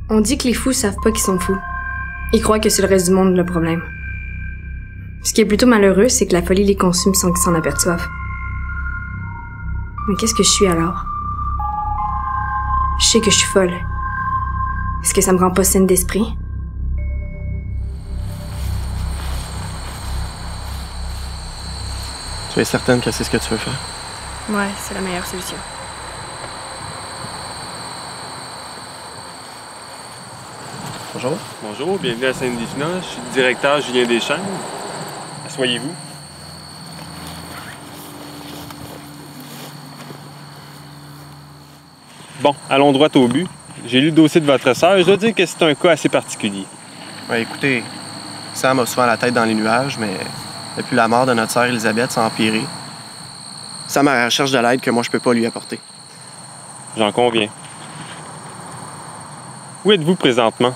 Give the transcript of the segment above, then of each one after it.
On dit que les fous savent pas qu'ils sont fous. Ils croient que c'est le reste du monde le problème. Ce qui est plutôt malheureux, c'est que la folie les consume sans qu'ils s'en aperçoivent. Mais qu'est-ce que je suis alors? Je sais que je suis folle. Est-ce que ça me rend pas saine d'esprit? Tu es certaine que c'est ce que tu veux faire? Ouais, c'est la meilleure solution. Bonjour. Bonjour, bienvenue à Sainte-Difna. Je suis le directeur Julien Deschamps. Asseyez-vous. Bon, allons droit au but. J'ai lu le dossier de votre sœur et je dois dire que c'est un cas assez particulier. Ouais, écoutez, Sam a souvent la tête dans les nuages, mais depuis la mort de notre sœur Elisabeth, ça a empiré. Sam a la recherche de l'aide que moi je peux pas lui apporter. J'en conviens. Où êtes-vous présentement?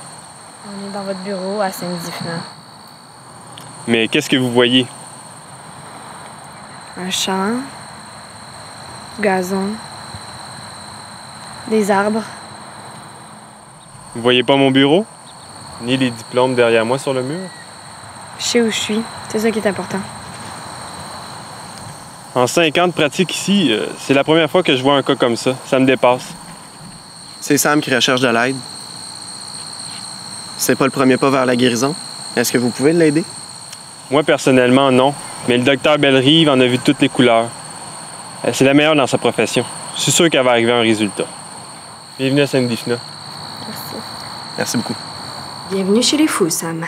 On est dans votre bureau à Sainte-Difna. Mais qu'est-ce que vous voyez? Un champ, du gazon, des arbres. Vous voyez pas mon bureau? Ni les diplômes derrière moi sur le mur? Je sais où je suis, c'est ça qui est important. En 5 ans de pratique ici, c'est la première fois que je vois un cas comme ça. Ça me dépasse. C'est Sam qui recherche de l'aide. C'est pas le premier pas vers la guérison. Est-ce que vous pouvez l'aider? Moi, personnellement, non. Mais le docteur Bellerive en a vu toutes les couleurs. C'est la meilleure dans sa profession. Je suis sûr qu'elle va arriver à un résultat. Bienvenue à Sainte-Difna. Merci. Merci beaucoup. Bienvenue chez les fous, Sam.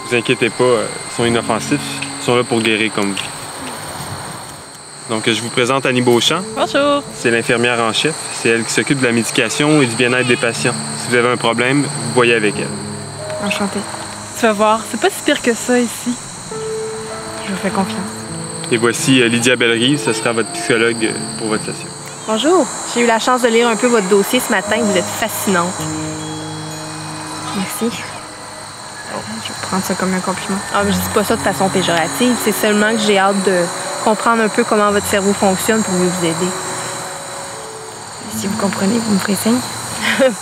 Vous inquiétez pas, ils sont inoffensifs. Ils sont là pour guérir comme vous. Donc, je vous présente Annie Beauchamp. Bonjour. C'est l'infirmière en chef. C'est elle qui s'occupe de la médication et du bien-être des patients. Si vous avez un problème, vous voyez avec elle. Enchantée. Tu vas voir, c'est pas si pire que ça ici. Je vous fais confiance. Et voici Lydia Bellerive, ce sera votre psychologue pour votre session. Bonjour. J'ai eu la chance de lire un peu votre dossier ce matin. Vous êtes fascinante. Merci. Je vais prendre ça comme un compliment. Ah, mais je dis pas ça de façon péjorative. C'est seulement que j'ai hâte de comprendre un peu comment votre cerveau fonctionne pour mieux vous aider. Si vous comprenez, vous me ferez signe.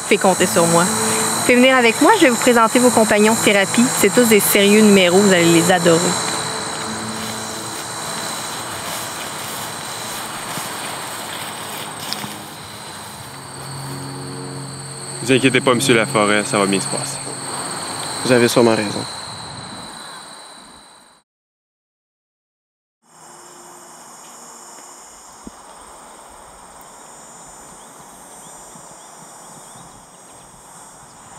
Faites compter sur moi. Faites venir avec moi, je vais vous présenter vos compagnons de thérapie. C'est tous des sérieux numéros, vous allez les adorer. Ne vous inquiétez pas, Monsieur Laforêt, ça va bien se passer. Vous avez sûrement raison.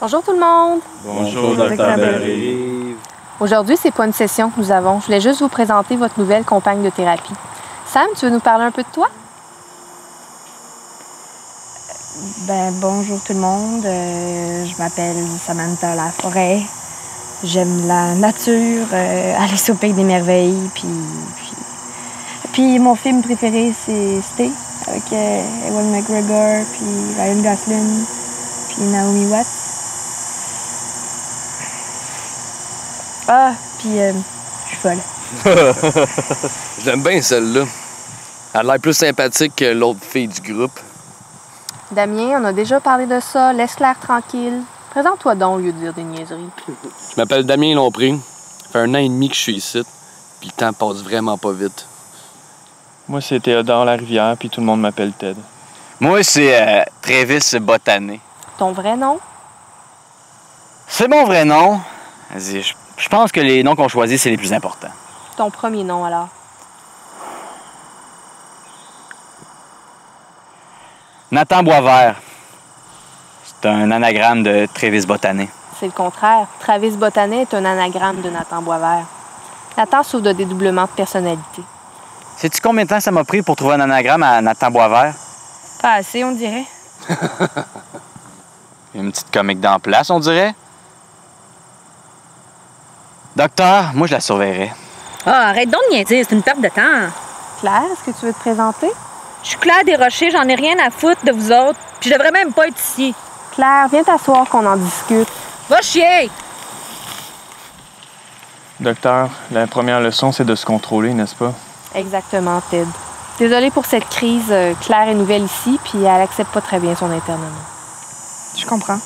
Bonjour tout le monde. Bonjour, Dr. Bellerive. Aujourd'hui, c'est pas une session que nous avons. Je voulais juste vous présenter votre nouvelle compagne de thérapie. Sam, tu veux nous parler un peu de toi? Bonjour tout le monde. Je m'appelle Samantha Laforêt. J'aime la nature, aller au Pays des Merveilles. Puis mon film préféré, c'est Stay, avec Ewan McGregor, puis Ryan Gosling, puis Naomi Watts. Ah, puis je suis folle. Je l'aime bien celle-là. Elle a l'air plus sympathique que l'autre fille du groupe. Damien, on a déjà parlé de ça. Laisse Claire tranquille. Présente-toi donc au lieu de dire des niaiseries. Je m'appelle Damien Lompré. Ça fait 1 an et demi que je suis ici. Puis le temps passe vraiment pas vite. Moi, c'est Théodore Larivière, puis tout le monde m'appelle Ted. Moi, c'est Travis Botané. Ton vrai nom? C'est mon vrai nom. Vas-y, je pense que les noms qu'on choisit, c'est les plus importants. Ton premier nom, alors? Nathan Boisvert. C'est un anagramme de Travis Botané. C'est le contraire. Travis Botané est un anagramme de Nathan Boisvert. Nathan souffre de dédoublement de personnalité. Sais-tu combien de temps ça m'a pris pour trouver un anagramme à Nathan Boisvert? Pas assez, on dirait. Une petite comique d'en place, on dirait. Docteur, moi, je la surveillerai. Ah, arrête donc de niaiser, c'est une perte de temps. Claire, est-ce que tu veux te présenter? Je suis Claire Desrochers, j'en ai rien à foutre de vous autres, puis je devrais même pas être ici. Claire, viens t'asseoir qu'on en discute. Va chier! Docteur, la première leçon, c'est de se contrôler, n'est-ce pas? Exactement, Ted. Désolée pour cette crise. Claire est nouvelle ici, puis elle accepte pas très bien son internement. Je comprends.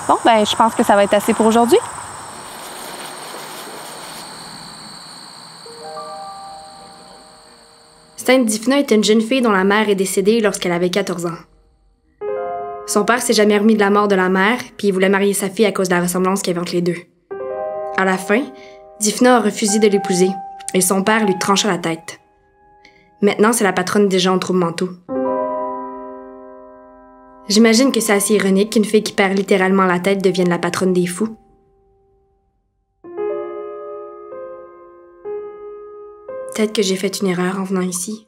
Bon, ben, je pense que ça va être assez pour aujourd'hui. Sainte Difna est une jeune fille dont la mère est décédée lorsqu'elle avait 14 ans. Son père s'est jamais remis de la mort de la mère, puis il voulait marier sa fille à cause de la ressemblance qu'il y avait entre les deux. À la fin, Difna a refusé de l'épouser, et son père lui trancha la tête. Maintenant, c'est la patronne des gens aux troubles mentaux. J'imagine que c'est assez ironique qu'une fille qui perd littéralement la tête devienne la patronne des fous. Peut-être que j'ai fait une erreur en venant ici.